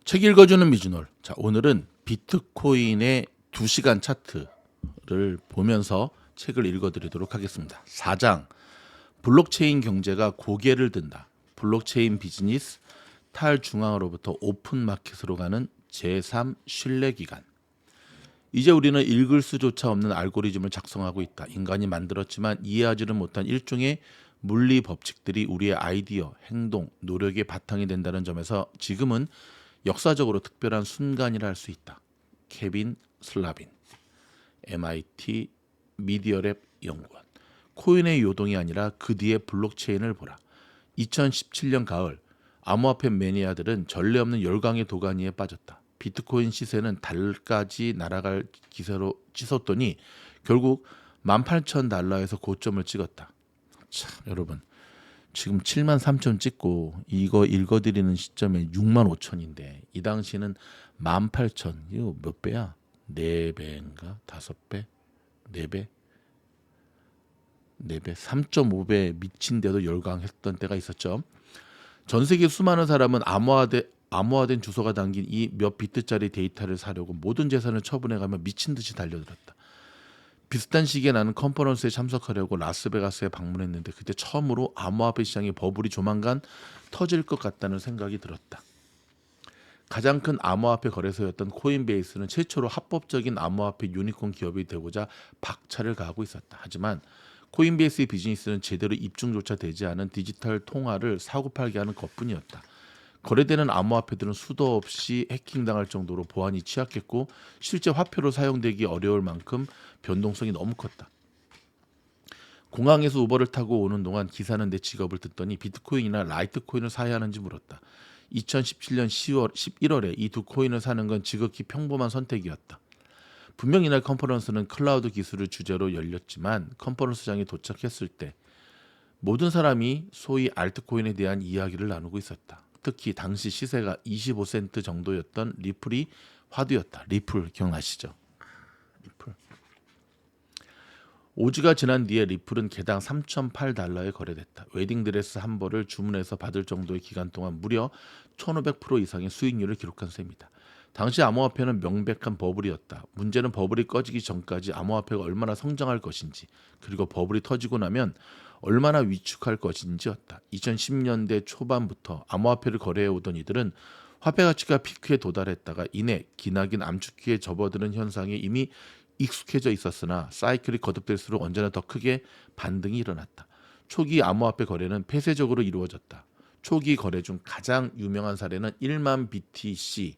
책 읽어주는 미주놀. 자, 오늘은 비트코인의 2시간 차트를 보면서 책을 읽어드리도록 하겠습니다. 4장 블록체인 경제가 고개를 든다. 블록체인 비즈니스 탈중앙으로부터 오픈 마켓으로 가는 제3 신뢰 기간. 이제 우리는 읽을 수조차 없는 알고리즘을 작성하고 있다. 인간이 만들었지만 이해하지는 못한 일종의 물리 법칙들이 우리의 아이디어, 행동, 노력의 바탕이 된다는 점에서 지금은 역사적으로 특별한 순간이라 할 수 있다. 케빈 슬라빈, MIT 미디어랩 연구원. 코인의 요동이 아니라 그 뒤에 블록체인을 보라. 2017년 가을 암호화폐 매니아들은 전례 없는 열광의 도가니에 빠졌다. 비트코인 시세는 달까지 날아갈 기세로 치솟더니 결국 18,000달러에서 고점을 찍었다. 참, 여러분, 지금 7만 3천 찍고 이거 읽어드리는 시점에 6만 5천인데 이 당시는 18,000. 이거 몇 배야? 4배인가? 5배? 4배? 4배? 3.5배 미친데도 열광했던 때가 있었죠. 전 세계 수많은 사람은 암호화된 주소가 담긴 이 몇 비트짜리 데이터를 사려고 모든 재산을 처분해가며 미친 듯이 달려들었다. 비슷한 시기에 나는 컨퍼런스에 참석하려고 라스베가스에 방문했는데 그때 처음으로 암호화폐 시장의 버블이 조만간 터질 것 같다는 생각이 들었다. 가장 큰 암호화폐 거래소였던 코인베이스는 최초로 합법적인 암호화폐 유니콘 기업이 되고자 박차를 가하고 있었다. 하지만 코인베이스의 비즈니스는 제대로 입증조차 되지 않은 디지털 통화를 사고팔게 하는 것뿐이었다. 거래되는 암호화폐들은 수도 없이 해킹당할 정도로 보안이 취약했고 실제 화폐로 사용되기 어려울 만큼 변동성이 너무 컸다. 공항에서 우버를 타고 오는 동안 기사는 내 직업을 듣더니 비트코인이나 라이트코인을 사야 하는지 물었다. 2017년 11월에 이 두 코인을 사는 건 지극히 평범한 선택이었다. 분명 이날 컨퍼런스는 클라우드 기술을 주제로 열렸지만 컨퍼런스장에 도착했을 때 모든 사람이 소위 알트코인에 대한 이야기를 나누고 있었다. 특히 당시 시세가 25센트 정도였던 리플이 화두였다. 리플 기억나시죠? 리플. 5주가 지난 뒤에 리플은 개당 3,008달러에 거래됐다. 웨딩드레스 한 벌을 주문해서 받을 정도의 기간 동안 무려 1,500% 이상의 수익률을 기록한 셈이다. 당시 암호화폐는 명백한 버블이었다. 문제는 버블이 꺼지기 전까지 암호화폐가 얼마나 성장할 것인지, 그리고 버블이 터지고 나면 얼마나 위축할 것인지였다. 2010년대 초반부터 암호화폐를 거래해오던 이들은 화폐 가치가 피크에 도달했다가 이내 기나긴 암축기에 접어드는 현상에 이미 익숙해져 있었으나 사이클이 거듭될수록 언제나 더 크게 반등이 일어났다. 초기 암호화폐 거래는 폐쇄적으로 이루어졌다. 초기 거래 중 가장 유명한 사례는 1만 BTC,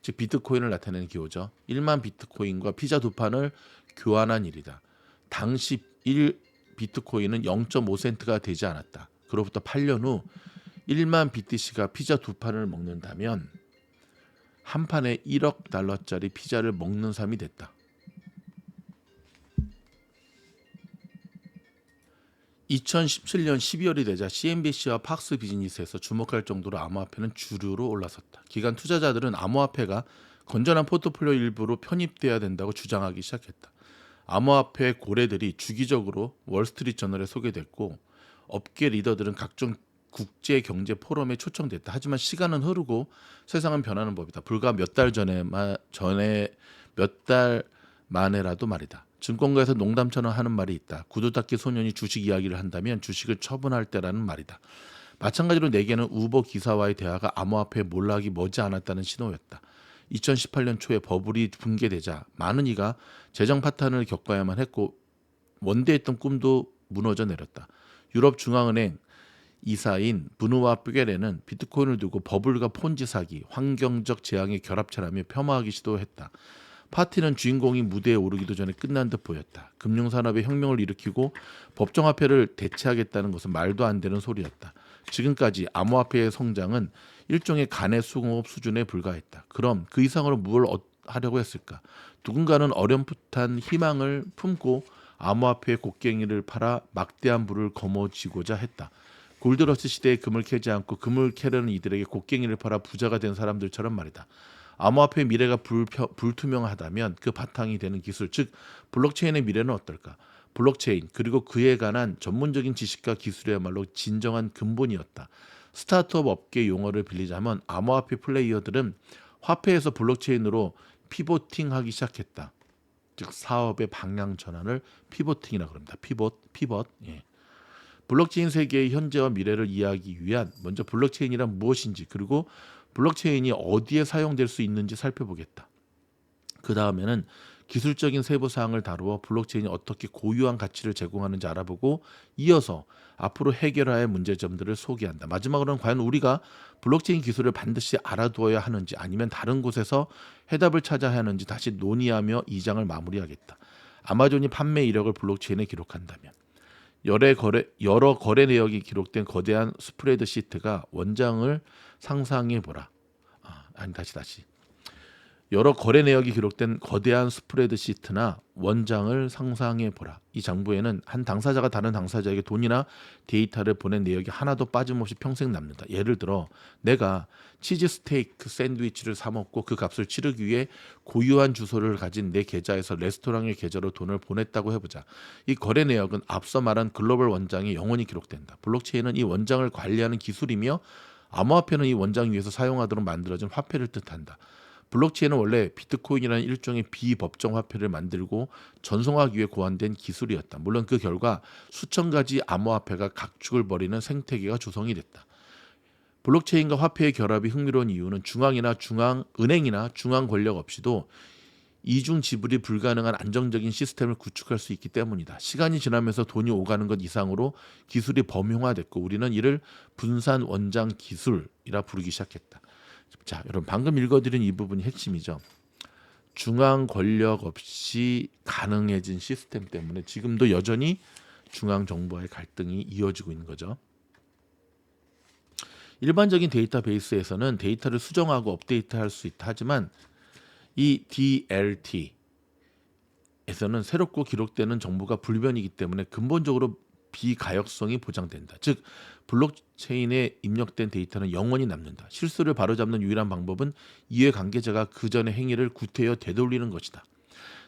즉 비트코인을 나타내는 기호죠. 1만 비트코인과 피자 2판을 교환한 일이다. 당시 1 비트코인은 0.5센트가 되지 않았다. 그로부터 8년 후 1만 BTC가 피자 2판을 먹는다면 한 판에 1억 달러짜리 피자를 먹는 셈이 됐다. 2017년 12월이 되자 CNBC와 팍스 비즈니스에서 주목할 정도로 암호화폐는 주류로 올라섰다. 기관 투자자들은 암호화폐가 건전한 포트폴리오 일부로 편입돼야 된다고 주장하기 시작했다. 암호화폐 고래들이 주기적으로 월스트리트 저널에 소개됐고 업계 리더들은 각종 국제 경제 포럼에 초청됐다. 하지만 시간은 흐르고 세상은 변하는 법이다. 불과 몇 달 몇 달 만에라도 말이다. 증권가에서 농담처럼 하는 말이 있다. 구두 닦기 소년이 주식 이야기를 한다면 주식을 처분할 때라는 말이다. 마찬가지로 내게는 우버 기사와의 대화가 암호화폐의 몰락이 머지않았다는 신호였다. 2018년 초에 버블이 붕괴되자 많은 이가 재정 파탄을 겪어야만 했고 원대했던 꿈도 무너져 내렸다. 유럽 중앙은행 이사인 브누와 쁘게레는 비트코인을 두고 버블과 폰지 사기, 환경적 재앙의 결합체라며 폄하하기 시도했다. 파티는 주인공이 무대에 오르기도 전에 끝난 듯 보였다. 금융산업에 혁명을 일으키고 법정화폐를 대체하겠다는 것은 말도 안 되는 소리였다. 지금까지 암호화폐의 성장은 일종의 간의 수공업 수준에 불과했다. 그럼 그 이상으로 뭘 하려고 했을까? 누군가는 어렴풋한 희망을 품고 암호화폐의 곡괭이를 팔아 막대한 부를 거머쥐고자 했다. 골드러시 시대에 금을 캐지 않고 금을 캐려는 이들에게 곡괭이를 팔아 부자가 된 사람들처럼 말이다. 암호화폐의 미래가 불투명하다면 그 바탕이 되는 기술, 즉 블록체인의 미래는 어떨까? 블록체인 그리고 그에 관한 전문적인 지식과 기술이야말로 진정한 근본이었다. 스타트업 업계 용어를 빌리자면 암호화폐 플레이어들은 화폐에서 블록체인으로 피보팅하기 시작했다. 즉 사업의 방향 전환을 피보팅이라고 합니다. 피벗. 예. 블록체인 세계의 현재와 미래를 이해하기 위한 먼저 블록체인이란 무엇인지 그리고 블록체인이 어디에 사용될 수 있는지 살펴보겠다. 그 다음에는 기술적인 세부 사항을 다루어 블록체인이 어떻게 고유한 가치를 제공하는지 알아보고 이어서 앞으로 해결해야 할 문제점들을 소개한다. 마지막으로는 과연 우리가 블록체인 기술을 반드시 알아두어야 하는지 아니면 다른 곳에서 해답을 찾아야 하는지 다시 논의하며 이 장을 마무리하겠다. 아마존이 판매 이력을 블록체인에 기록한다면 여러 거래 내역이 기록된 거대한 스프레드시트가 원장을 상상해 보라. 다시. 여러 거래 내역이 기록된 거대한 스프레드시트나 원장을 상상해 보라. 이 장부에는 한 당사자가 다른 당사자에게 돈이나 데이터를 보낸 내역이 하나도 빠짐없이 평생 남는다. 예를 들어 내가 치즈 스테이크 샌드위치를 사 먹고 그 값을 치르기 위해 고유한 주소를 가진 내 계좌에서 레스토랑의 계좌로 돈을 보냈다고 해보자. 이 거래 내역은 앞서 말한 글로벌 원장이 영원히 기록된다. 블록체인은 이 원장을 관리하는 기술이며 암호화폐는 이 원장 위에서 사용하도록 만들어진 화폐를 뜻한다. 블록체인은 원래 비트코인이라는 일종의 비법정 화폐를 만들고 전송하기 위해 고안된 기술이었다. 물론 그 결과 수천 가지 암호화폐가 각축을 벌이는 생태계가 조성이 됐다. 블록체인과 화폐의 결합이 흥미로운 이유는 중앙은행이나 중앙 권력 없이도 이중 지불이 불가능한 안정적인 시스템을 구축할 수 있기 때문이다. 시간이 지나면서 돈이 오가는 것 이상으로 기술이 범용화됐고 우리는 이를 분산 원장 기술이라 부르기 시작했다. 자, 여러분 방금 읽어드린 이 부분이 핵심이죠. 중앙 권력 없이 가능해진 시스템 때문에 지금도 여전히 중앙 정부와의 갈등이 이어지고 있는 거죠. 일반적인 데이터베이스에서는 데이터를 수정하고 업데이트할 수 있다 하지만 이 DLT에서는 새롭고 기록되는 정보가 불변이기 때문에 근본적으로 비가역성이 보장된다. 즉 블록체인에 입력된 데이터는 영원히 남는다. 실수를 바로잡는 유일한 방법은 이해관계자가 그 전의 행위를 구태여 되돌리는 것이다.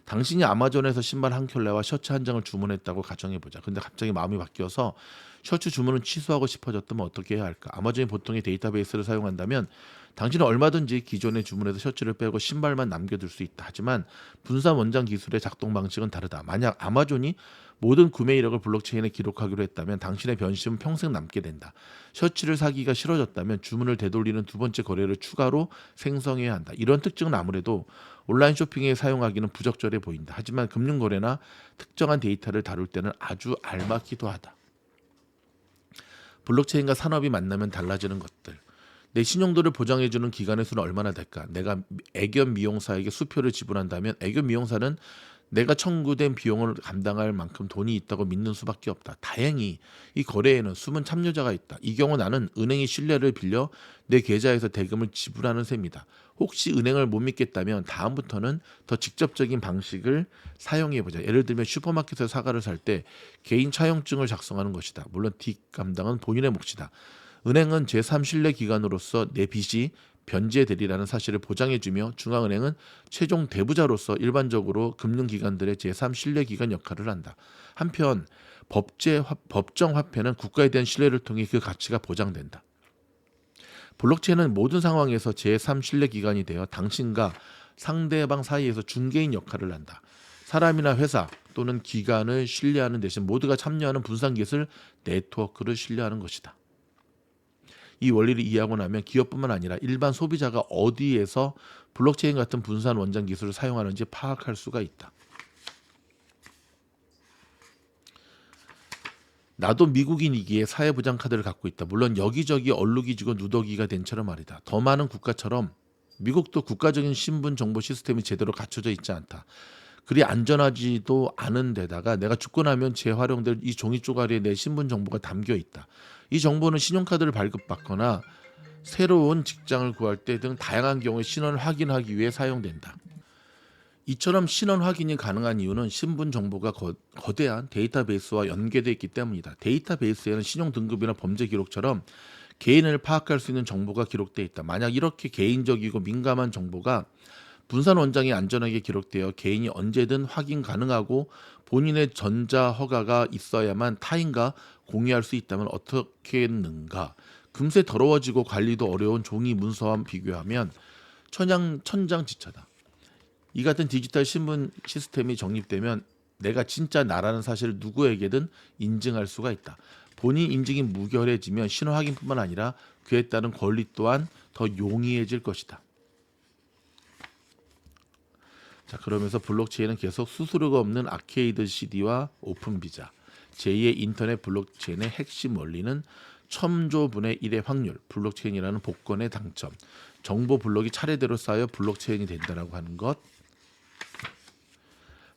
당신이 아마존에서 신발 한 켤레와 셔츠 한 장을 주문했다고 가정해보자. 근데 갑자기 마음이 바뀌어서 셔츠 주문을 취소하고 싶어졌다면 어떻게 해야 할까? 아마존이 보통의 데이터베이스를 사용한다면 당신은 얼마든지 기존의 주문에서 셔츠를 빼고 신발만 남겨둘 수 있다. 하지만 분산 원장 기술의 작동 방식은 다르다. 만약 아마존이 모든 구매 이력을 블록체인에 기록하기로 했다면 당신의 변심은 평생 남게 된다. 셔츠를 사기가 싫어졌다면 주문을 되돌리는 두 번째 거래를 추가로 생성해야 한다. 이런 특징은 아무래도 온라인 쇼핑에 사용하기는 부적절해 보인다. 하지만 금융거래나 특정한 데이터를 다룰 때는 아주 알맞기도 하다. 블록체인과 산업이 만나면 달라지는 것들. 내 신용도를 보장해주는 기관의 수는 얼마나 될까? 내가 애견 미용사에게 수표를 지불한다면 애견 미용사는 내가 청구된 비용을 감당할 만큼 돈이 있다고 믿는 수밖에 없다. 다행히 이 거래에는 숨은 참여자가 있다. 이 경우 나는 은행의 신뢰를 빌려 내 계좌에서 대금을 지불하는 셈이다. 혹시 은행을 못 믿겠다면 다음부터는 더 직접적인 방식을 사용해보자. 예를 들면 슈퍼마켓에서 사과를 살 때 개인 차용증을 작성하는 것이다. 물론 뒷감당은 본인의 몫이다. 은행은 제3신뢰기관으로서 내 빚이 변제되리라는 사실을 보장해주며 중앙은행은 최종 대부자로서 일반적으로 금융기관들의 제3신뢰기관 역할을 한다. 한편 법정 화폐는 국가에 대한 신뢰를 통해 그 가치가 보장된다. 블록체인은 모든 상황에서 제3신뢰기관이 되어 당신과 상대방 사이에서 중개인 역할을 한다. 사람이나 회사 또는 기관을 신뢰하는 대신 모두가 참여하는 분산기술 네트워크를 신뢰하는 것이다. 이 원리를 이해하고 나면 기업뿐만 아니라 일반 소비자가 어디에서 블록체인 같은 분산 원장 기술을 사용하는지 파악할 수가 있다. 나도 미국인이기에 사회보장 카드를 갖고 있다. 물론 여기저기 얼룩이지고 누더기가 된 처럼 말이다. 더 많은 국가처럼 미국도 국가적인 신분 정보 시스템이 제대로 갖춰져 있지 않다. 그리 안전하지도 않은 데다가 내가 죽고 나면 재활용될 이 종이 쪼가리에 내 신분 정보가 담겨 있다. 이 정보는 신용카드를 발급받거나 새로운 직장을 구할 때 등 다양한 경우에 신원을 확인하기 위해 사용된다. 이처럼 신원 확인이 가능한 이유는 신분 정보가 거대한 데이터베이스와 연계되어 있기 때문이다. 데이터베이스에는 신용 등급이나 범죄 기록처럼 개인을 파악할 수 있는 정보가 기록되어 있다. 만약 이렇게 개인적이고 민감한 정보가 분산 원장이 안전하게 기록되어 개인이 언제든 확인 가능하고 본인의 전자 허가가 있어야만 타인과 공유할 수 있다면 어떻겠는가? 금세 더러워지고 관리도 어려운 종이 문서와 비교하면 천장지차다. 이 같은 디지털 신분 시스템이 정립되면 내가 진짜 나라는 사실을 누구에게든 인증할 수가 있다. 본인 인증이 무결해지면 신원 확인뿐만 아니라 그에 따른 권리 또한 더 용이해질 것이다. 자, 그러면서 블록체인은 계속 수수료가 없는 아케이드 CD와 오픈 비자, 제2의 인터넷 블록체인의 핵심 원리는 첨조분의 1의 확률, 블록체인이라는 복권의 당첨, 정보 블록이 차례대로 쌓여 블록체인이 된다라고 하는 것.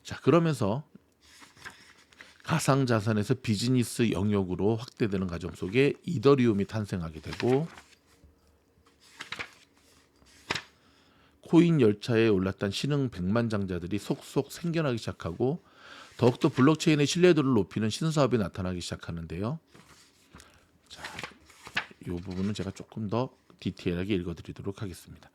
자, 그러면서 가상자산에서 비즈니스 영역으로 확대되는 과정 속에 이더리움이 탄생하게 되고, 코인 열차에 올랐던 신흥 백만장자들이 속속 생겨나기 시작하고 더욱더 블록체인의 신뢰도를 높이는 신사업이 나타나기 시작하는데요. 자, 이 부분은 제가 조금 더 디테일하게 읽어드리도록 하겠습니다.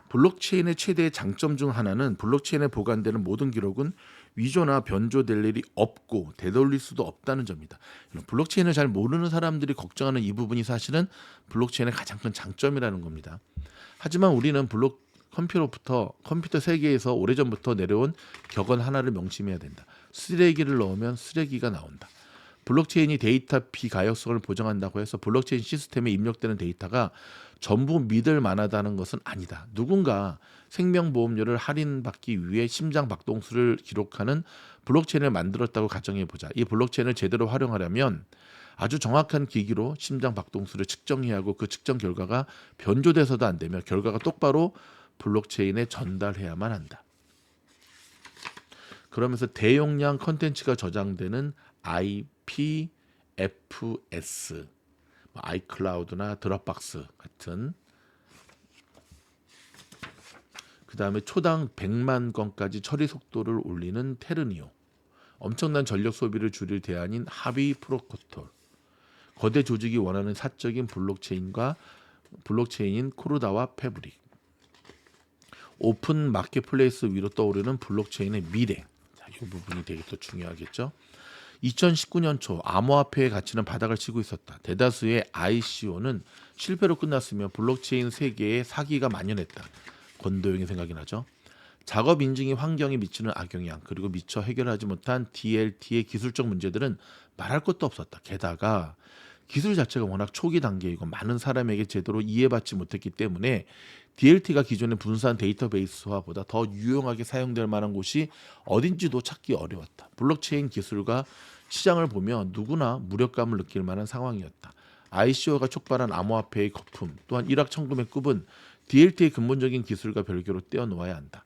블록체인의 최대의 장점 중 하나는 블록체인에 보관되는 모든 기록은 위조나 변조될 일이 없고 되돌릴 수도 없다는 점이다. 블록체인을 잘 모르는 사람들이 걱정하는 이 부분이 사실은 블록체인의 가장 큰 장점이라는 겁니다. 하지만 우리는 컴퓨터 세계에서 오래전부터 내려온 격언 하나를 명심해야 된다. 쓰레기를 넣으면 쓰레기가 나온다. 블록체인이 데이터 비가역성을 보장한다고 해서 블록체인 시스템에 입력되는 데이터가 전부 믿을 만하다는 것은 아니다. 누군가 생명보험료를 할인받기 위해 심장 박동수를 기록하는 블록체인을 만들었다고 가정해보자. 이 블록체인을 제대로 활용하려면 아주 정확한 기기로 심장 박동수를 측정해야 하고 그 측정 결과가 변조돼서도 안 되며 결과가 똑바로 블록체인에 전달해야만 한다. 그러면서 대용량 컨텐츠가 저장되는 IPFS, 아이클라우드나 드롭박스 같은, 그 다음에 초당 100만 건까지 처리 속도를 올리는 테르니오, 엄청난 전력 소비를 줄일 대안인 하비 프로토콜, 거대 조직이 원하는 사적인 블록체인인 코르다와 패브릭, 오픈 마켓플레이스 위로 떠오르는 블록체인의 미래. 자, 이 부분이 되게 또 중요하겠죠. 2019년 초 암호화폐의 가치는 바닥을 치고 있었다. 대다수의 ICO는 실패로 끝났으며 블록체인 세계에 사기가 만연했다. 권도영이 생각이 나죠. 작업 인증이 환경에 미치는 악영향, 그리고 미처 해결하지 못한 DLT의 기술적 문제들은 말할 것도 없었다. 게다가 기술 자체가 워낙 초기 단계이고 많은 사람에게 제대로 이해받지 못했기 때문에 DLT가 기존의 분산 데이터베이스화보다 더 유용하게 사용될 만한 곳이 어딘지도 찾기 어려웠다. 블록체인 기술과 시장을 보며 누구나 무력감을 느낄 만한 상황이었다. ICO가 촉발한 암호화폐의 거품, 또한 일확천금의 급은 DLT의 근본적인 기술과 별개로 떼어놓아야 한다.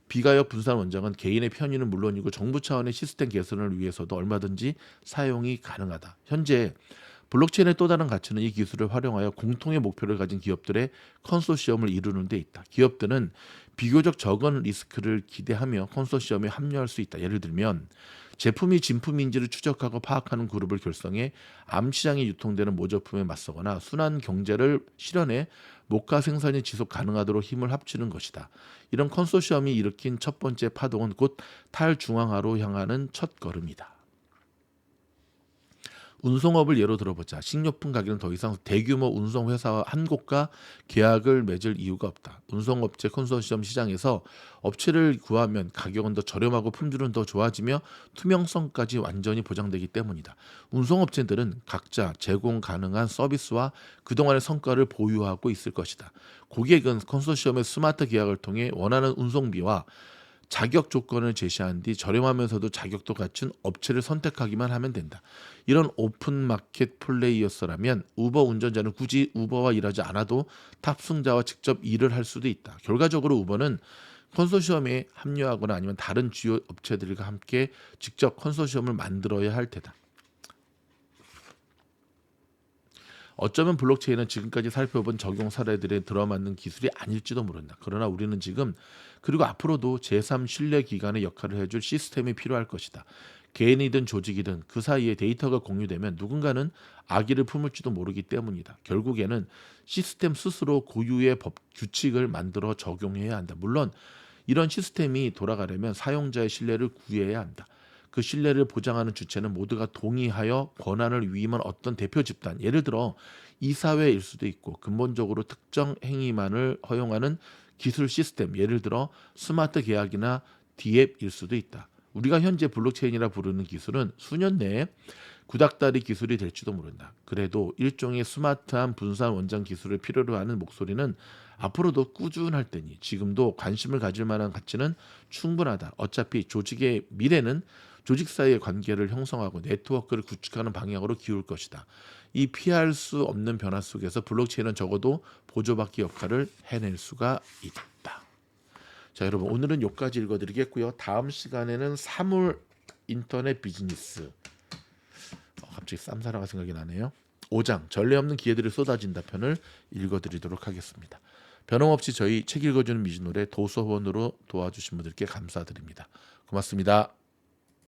비가역 분산 원장은 개인의 편의는 물론이고 정부 차원의 시스템 개선을 위해서도 얼마든지 사용이 가능하다. 현재 블록체인의 또 다른 가치는 이 기술을 활용하여 공통의 목표를 가진 기업들의 컨소시엄을 이루는 데 있다. 기업들은 비교적 적은 리스크를 기대하며 컨소시엄에 합류할 수 있다. 예를 들면 제품이 진품인지를 추적하고 파악하는 그룹을 결성해 암시장에 유통되는 모조품에 맞서거나 순환 경제를 실현해 목가 생산이 지속 가능하도록 힘을 합치는 것이다. 이런 컨소시엄이 일으킨 첫 번째 파동은 곧 탈중앙화로 향하는 첫 걸음이다. 운송업을 예로 들어보자. 식료품 가게는 더 이상 대규모 운송회사와 한 곳과 계약을 맺을 이유가 없다. 운송업체 컨소시엄 시장에서 업체를 구하면 가격은 더 저렴하고 품질은 더 좋아지며 투명성까지 완전히 보장되기 때문이다. 운송업체들은 각자 제공 가능한 서비스와 그동안의 성과를 보유하고 있을 것이다. 고객은 컨소시엄의 스마트 계약을 통해 원하는 운송비와 자격 조건을 제시한 뒤 저렴하면서도 자격도 갖춘 업체를 선택하기만 하면 된다. 이런 오픈 마켓 플레이어스라면 우버 운전자는 굳이 우버와 일하지 않아도 탑승자와 직접 일을 할 수도 있다. 결과적으로 우버는 컨소시엄에 합류하거나 아니면 다른 주요 업체들과 함께 직접 컨소시엄을 만들어야 할 테다. 어쩌면 블록체인은 지금까지 살펴본 적용 사례들에 들어맞는 기술이 아닐지도 모른다. 그러나 우리는 지금 그리고 앞으로도 제3 신뢰 기관의 역할을 해줄 시스템이 필요할 것이다. 개인이든 조직이든 그 사이에 데이터가 공유되면 누군가는 악의를 품을지도 모르기 때문이다. 결국에는 시스템 스스로 고유의 법 규칙을 만들어 적용해야 한다. 물론 이런 시스템이 돌아가려면 사용자의 신뢰를 구해야 한다. 그 신뢰를 보장하는 주체는 모두가 동의하여 권한을 위임한 어떤 대표 집단, 예를 들어 이사회일 수도 있고 근본적으로 특정 행위만을 허용하는 기술 시스템, 예를 들어 스마트 계약이나 디앱일 수도 있다. 우리가 현재 블록체인이라 부르는 기술은 수년 내에 구닥다리 기술이 될지도 모른다. 그래도 일종의 스마트한 분산 원장 기술을 필요로 하는 목소리는 앞으로도 꾸준할 테니 지금도 관심을 가질 만한 가치는 충분하다. 어차피 조직의 미래는 조직 사이의 관계를 형성하고 네트워크를 구축하는 방향으로 기울 것이다. 이 피할 수 없는 변화 속에서 블록체인은 적어도 보조받기 역할을 해낼 수가 있다. 자, 여러분 오늘은 여기까지 읽어드리겠고요. 다음 시간에는 사물 인터넷 비즈니스, 갑자기 쌈사라가 생각이 나네요. 5장 전례 없는 기회들이 쏟아진다 편을 읽어드리도록 하겠습니다. 변함없이 저희 책 읽어주는 미진노래 도서원으로 도와주신 분들께 감사드립니다. 고맙습니다.